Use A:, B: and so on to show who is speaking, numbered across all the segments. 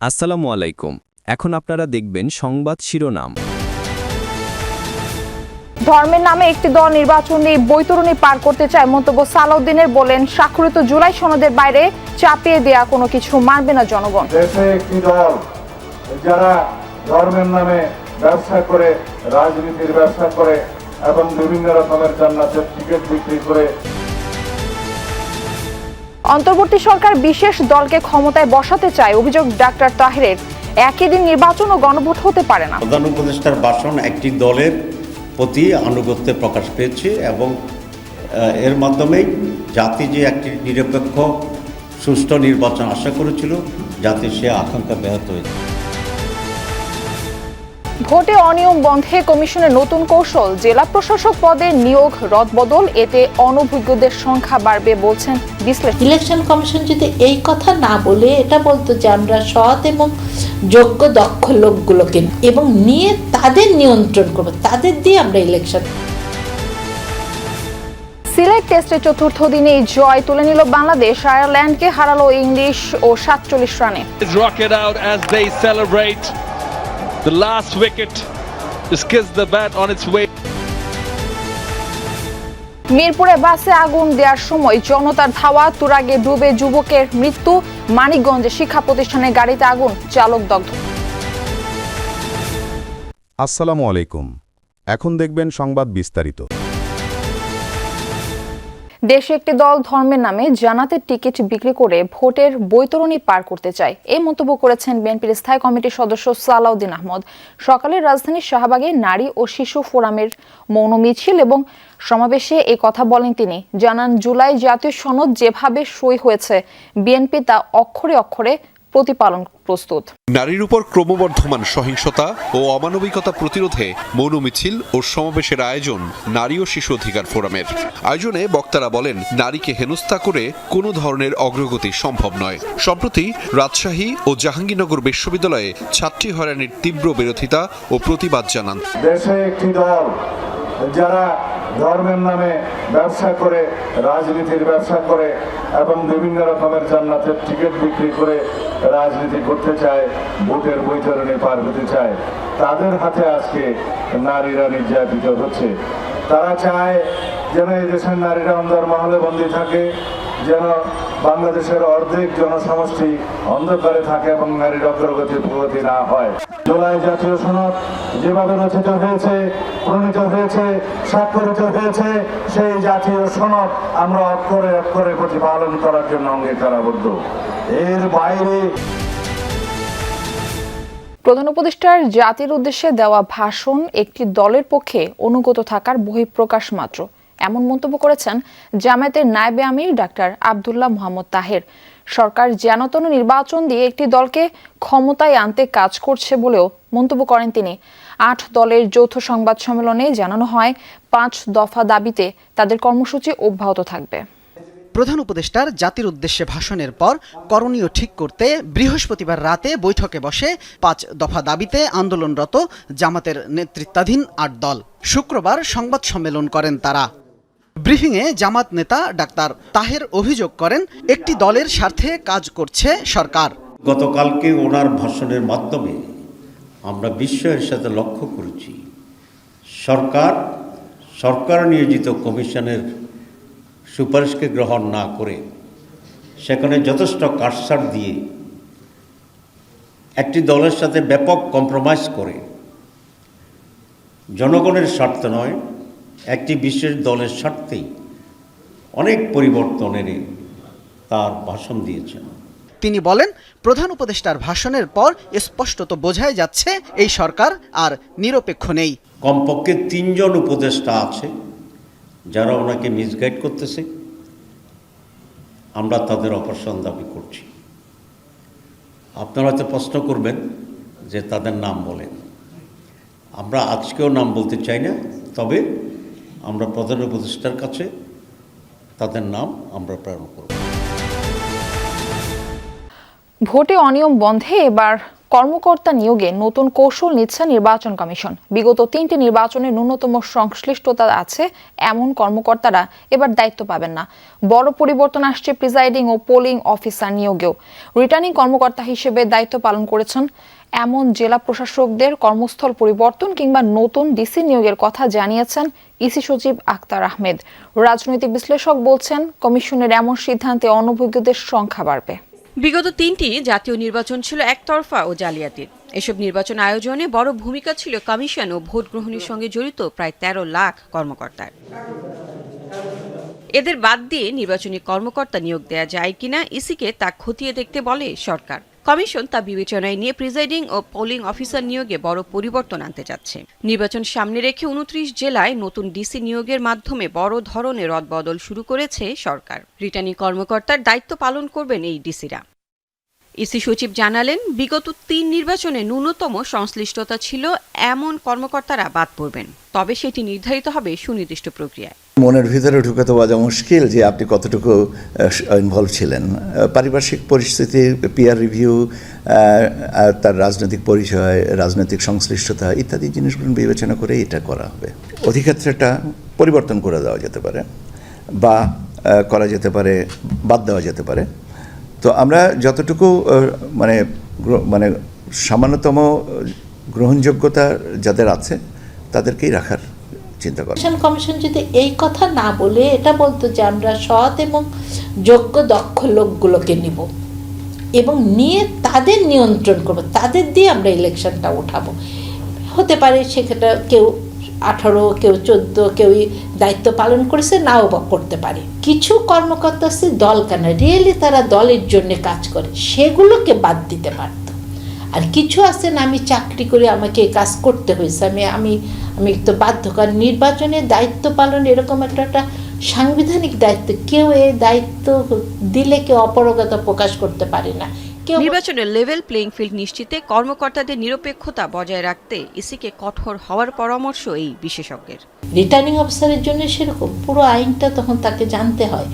A: আসসালামু আলাইকুম। এখন আপনারা দেখবেন সংবাদ শিরোনাম।
B: ধর্মের নামে একটি দল নির্বাচনী বৈতরণী পার করতে চায় মন্তব্য সালাউদ্দিনের। বলেন, স্বাক্ষরিত জুলাই সনদের বাইরে চাপিয়ে দেয়া কোনো কিছু মানবে না জনগণ।
C: দেশে একটি দল যারা ধর্মের নামে ব্যবসা করে, রাজনীতির ব্যবসা করে এবং বিভিন্ন রকমের জান্নাতের টিকিট বিক্রি করে।
B: অন্তর্বর্তী সরকার বিশেষ দলকে ক্ষমতায় বসাতে চায় অভিযোগ ডাক্তার তাহেরের। একই দিন নির্বাচন ও গণভোট হতে পারে না।
D: প্রধান উপদেষ্টার ভাষণ একটি দলের প্রতি আনুগত্য প্রকাশ পেয়েছে এবং এর মাধ্যমেই জাতি যে একটি নিরপেক্ষ সুষ্ঠু নির্বাচন আশা করেছিল, জাতির সে আকাঙ্ক্ষা ব্যাহত হয়েছে।
B: ভোটে অনিয়ম বন্ধে কমিশনের নতুন কৌশল, জেলা প্রশাসক পদে নিয়োগ রদবদল, এতে অনভিজ্ঞদের সংখ্যা বাড়বে বলছেন বিশ্লেষক।
E: ইলেকশন কমিশন যদি এই কথা না বলে এটা বলতো যে আমরা সৎ এবং যোগ্য দক্ষ লোকগুলোকে এবং নিয়ে তাদের নিয়ন্ত্রণ করবো, তাদের দিয়ে আমরা ইলেকশন।
B: সিলেট টেস্টে চতুর্থ দিনে জয় তুলে নিল বাংলাদেশ। আয়ারল্যান্ডকে হারালো ইংলিশ ও 47 রানে।
F: Rocket out as they celebrate. The last wicket just kissed the bat on its way.
B: মিরপুরে বাসে আগুন দেওয়ার সময় জনতার ধাওয়া, তুরাগে ডুবে যুবকের মৃত্যু। মানিকগঞ্জে শিক্ষা প্রতিষ্ঠানের গাড়িতে আগুন, চালক দগ্ধ।
G: আসসালামু আলাইকুম। এখন দেখবেন সংবাদ বিস্তারিত।
B: দেশে একটি দল ধর্মের নামে জান্নাতের টিকিট বিক্রি করে ভোটের বৈতরণী পার করতে চায়, এই মন্তব্য করেছেন বিএনপির স্থায়ী কমিটির সদস্য সালাউদ্দিন আহমদ। সকালে রাজধানীর শাহবাগে নারী ও শিশু ফোরামের মৌন মিছিল এবং সমাবেশে এই কথা বলেন তিনি। জানান, জুলাই জাতীয় সনদ যেভাবে সই হয়েছে বিএনপি তা অক্ষরে অক্ষরে প্রতিপালন প্রস্তুত।
H: নারীর উপর ক্রমবর্ধমান সহিংসতা ও অমানবিকতা প্রতিরোধে মৌন মিছিল ও সমাবেশের আয়োজন নারী ও শিশু অধিকার ফোরামের। আয়োজনে বক্তারা বলেন, নারীকে হেনস্থা করে কোনো ধরনের অগ্রগতি সম্ভব নয়। সম্প্রতি রাজশাহী ও জাহাঙ্গীরনগর বিশ্ববিদ্যালয়ে ছাত্রী হয়রানির তীব্র বিরোধিতা ও প্রতিবাদ জানান।
C: দেশে একটি দল যারা ধর্মের নামে ব্যবসা করে, রাজনীতির ব্যবসা করে এবং বিভিন্ন রকমের জান্নাতের টিকিট বিক্রি করে রাজনীতি করতে চায়, ভোটের বৈতরণী পার হতে চায়, তাদের হাতে আজকে নারীরা নির্যাতিত হচ্ছে। তারা চায় যেন এই দেশের নারীরা অন্দরমহলে বন্দী থাকে, যেন বাংলাদেশের অর্ধেক জনসমষ্টি অন্ধকারে থাকে এবং নারীর অগ্রগতি প্রগতি না হয়। জুলাই জাতীয় সনদ যেভাবে রচিত হয়েছে, প্রণীত হয়েছে, স্বাক্ষরিত হয়েছে, সেই জাতীয় সনদ আমরা অক্ষরে অক্ষরে প্রতিপালন করার জন্য অঙ্গীকারাবদ্ধ। এর বাইরে
B: প্রধান উপদেষ্টার জাতির উদ্দেশ্যে দেওয়া ভাষণ একটি দলের পক্ষে অনুগত থাকার বহিঃপ্রকাশ মাত্র, এমন মন্তব্য করেছেন জামায়াতের নায়েবে আমির ডাক্তার আব্দুল্লাহ মোহাম্মদ তাহের। সরকার যেনতেন নির্বাচন দিয়ে একটি দলকে ক্ষমতায় আনতে কাজ করছে বলেও মন্তব্য করেন তিনি। 8 দলের যৌথ সংবাদ সম্মেলনে জানানো হয় 5 দফা দাবিতে তাদের কর্মসূচি অব্যাহত থাকবে।
I: প্রধান উপদেষ্টার জাতির উদ্দেশ্যে ভাষণের পর করণীয় ঠিক করতে বৃহস্পতিবার রাতে বৈঠকে বসে 5 দফা দাবিতে আন্দোলনরত জামাতের নেতৃত্বাধীন 8 দল। শুক্রবার সংবাদ সম্মেলন করেন তারা। ব্রিফিংয়ে জামাত নেতা ডাক্তার তাহের অভিযোগ করেন, একটি দলের স্বার্থে কাজ করছে সরকার।
D: গতকালকে ওনার ভাষণের মাধ্যমে আমরা বিশ্বের সাথে লক্ষ্য করেছি, সরকার নিয়োজিত কমিশনের সুপারিশকে গ্রহণ না করে সেখানে যথেষ্ট কাটছাঁট দিয়ে একটি দলের সাথে ব্যাপক কম্প্রোমাইজ করে জনগণের স্বার্থ নয়, একটি বিশেষ দলের স্বার্থেই অনেক পরিবর্তনের তার ভাষণ দিয়েছেন।
I: তিনি বলেন, প্রধান উপদেষ্টার ভাষণের পর স্পষ্টত বোঝাই যাচ্ছে এই সরকার আর নিরপেক্ষ নেই।
D: কমপক্ষে 3 জন উপদেষ্টা আছে যারা ওনাকে মিসগাইড করতেছে, আমরা তাদের অপসারণ দাবি করছি। আপনারা হয়তো প্রশ্ন করবেন যে তাদের নাম বলেন, আমরা আজকেও নাম বলতে চাই না, তবে আমরা প্রধান উপদেষ্টার কাছে তাদের নাম আমরা প্রেরণ করব।
B: ভোটে অনিয়ম বন্ধে এবার কর্মকর্তা নিয়োগে নতুন কৌশল নিচ্ছে নির্বাচন কমিশন। বিগত 3টি নির্বাচনে ন্যূনতম সংশ্লিষ্টতা আছে এমন কর্মকর্তারা এবার দায়িত্ব পাবেন না। বড় পরিবর্তন আসছে প্রিজাইডিং ও পোলিং অফিসার নিয়োগেও। রিটার্নিং কর্মকর্তা হিসেবে দায়িত্ব পালন করেছেন এমন জেলা প্রশাসকদের কর্মস্থল পরিবর্তন কিংবা নতুন ডিসি নিয়োগের কথা জানিয়েছেন ইসি সচিব আক্তার আহমেদ। রাজনৈতিক বিশ্লেষক বলছেন, কমিশনের এমন সিদ্ধান্তে অনভিজ্ঞদের সংখ্যা বাড়বে।
J: বিগত 3টি জাতীয় নির্বাচন ছিল একতরফা ও জালিয়াতির। এসব নির্বাচন আয়োজনে বড় ভূমিকা ছিল কমিশন ও ভোট গ্রহণের সঙ্গে জড়িত প্রায় 13 লাখ কর্মকর্তার। এদের বাদ দিয়ে নির্বাচনী কর্মকর্তা নিয়োগ দেয়া যায় কিনা ইসিকে তা খতিয়ে দেখতে বলে সরকার। কমিশন তা বিবেচনায় নিয়ে প্রিজাইডিং ও পোলিং অফিসার নিয়োগে বড় পরিবর্তন আনতে যাচ্ছে। নির্বাচন সামনে রেখে 29 জেলায় নতুন ডিসি নিয়োগের মাধ্যমে বড় ধরনের রদবদল শুরু করেছে সরকার। রিটার্নিং কর্মকর্তার দায়িত্ব পালন করবেন এই ডিসিরা। ইসি সচিব জানালেন, বিগত 3 নির্বাচনে ন্যূনতম সংশ্লিষ্টতা ছিল এমন কর্মকর্তারা বাদ পড়বেন, তবে সেটি নির্ধারিত হবে সুনির্দিষ্ট প্রক্রিয়ায়।
K: মনের ভিতরে ঢুকে তো বোঝা মুশকিল যে আপনি কতটুকু ইনভলভ ছিলেন। পারিপার্শ্বিক পরিস্থিতি, পিয়ার রিভিউ, তার রাজনৈতিক পরিচয়, রাজনৈতিক সংশ্লিষ্টতা ইত্যাদি জিনিসগুলো বিবেচনা করে এটা করা হবে। অধিক্ষেত্রটা পরিবর্তন করে দেওয়া যেতে পারে বা করা যেতে পারে, বাদ দেওয়া যেতে পারে। তো আমরা যতটুকু মানে সামান্যতম গ্রহণযোগ্যতা যাদের আছে তাদেরকেই রাখার চিন্তা করা।
E: কমিশন যদি এই কথা না বলে এটা বলতো যে আমরা সৎ এবং যোগ্য দক্ষ লোকগুলোকে নিব এবং নিয়ে তাদের নিয়ন্ত্রণ করব, তাদের দিয়ে আমরা ইলেকশনটা উঠাবো। হতে পারে সেক্ষেত্রে কেউ 18, কেউ 14, কেউই দায়িত্ব পালন করেছে, নাও বা করতে পারে। কিছু কর্মকর্তা আছে দল কেন রিয়েলি তারা দলের জন্য কাজ করে, সেগুলোকে বাদ দিতে পারত। আর কিছু আছে না, আমি চাকরি করে আমাকে এই কাজ করতে হয়েছে, আমি তো বাধ্যকর। নির্বাচনের দায়িত্ব পালন এরকম একটা সাংবিধানিক দায়িত্ব, কেউ এই দায়িত্ব দিলে কেউ অপারগতা প্রকাশ করতে পারে না।
J: নির্বাচনের লেভেল প্লেইং ফিল্ড নিশ্চিতে কর্মকর্তাদের নিরপেক্ষতা বজায় রাখতে ইসিকে কঠোর হওয়ার পরামর্শ এই বিশেষজ্ঞের।
E: রিটার্নিং অফিসারের জন্য সেরকম পুরো আইনটা তখন তাকে জানতে হয়।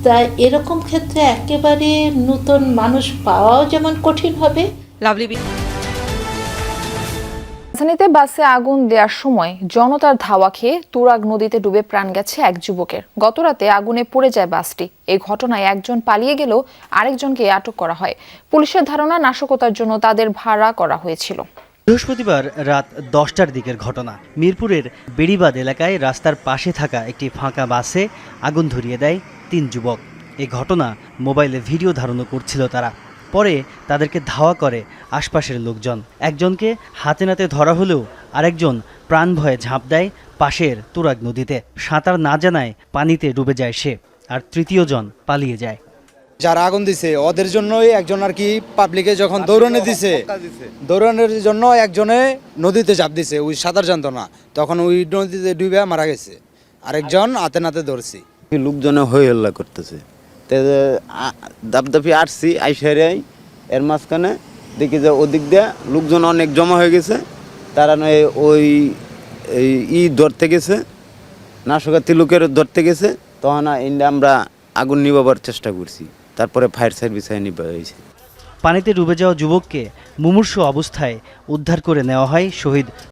E: তাই এরকম ক্ষেত্রে একেবারে নতুন মানুষ পাওয়াও যেমন কঠিন হবে।
B: রাজধানীতে বাসে আগুন দেওয়ার সময় জনতার ধাওয়া খেয়ে তুরাগ নদীতে ডুবে প্রাণ গেছে এক যুবকের। গতরাতে আগুনে পড়ে যায় বাসটি। এই ঘটনায় একজন পালিয়ে গেলেও আরেকজনকে আটক করা হয়। পুলিশের ধারণা নাশকতার জন্য তাদের ভাড়া করা হয়েছিল।
L: বৃহস্পতিবার রাত 10টার দিকের ঘটনা। মিরপুরের বেড়িবাঁধ এলাকায় রাস্তার পাশে থাকা একটি ফাঁকা বাসে আগুন ধরিয়ে দেয় 3 যুবক। এই ঘটনা মোবাইলে ভিডিও ধারণও করছিল তারা। পরে তাদেরকে ধাওয়া করে আশপাশের লোকজন। একজনকে হাতে নাতে ধরা হলেও আরেকজন প্রাণ ভয়ে ঝাঁপ দেয় পাশের তুরাগ নদীতে। সাঁতার না জানায় পানিতে ডুবে যায় সে, আর তৃতীয় জন পালিয়ে যায়।
M: যারা আগুন দিছে ওদের জন্যই একজন আর কি পাবলিকে যখন দৌড়ানো দিছে, দৌড়ানোর জন্য একজনে নদীতে ঝাঁপ দিছে, ওই সাঁতার জানতো না, তখন ওই নদীতে ডুবে মারা গেছে। আরেকজন হাতে নাতে ধরছি।
N: লোকজনে হই হল্লা করতেছে, দাপদাপি আসছি আইসারাই, এর মাঝখানে দেখি যে ওদিক দিয়ে লোকজন অনেক জমা হয়ে গেছে। তারা ওই ধরতে গেছে, নাশকাতি লোকের ধরতে গেছে। তখন আমরা আগুন নিভাবার চেষ্টা করছি, তারপরে ফায়ার সার্ভিস নিভা হয়েছে।
L: পানিতে ডুবে যাওয়া যুবককে মুমূর্ষু অবস্থায় উদ্ধার করে নেওয়া হয় শহীদ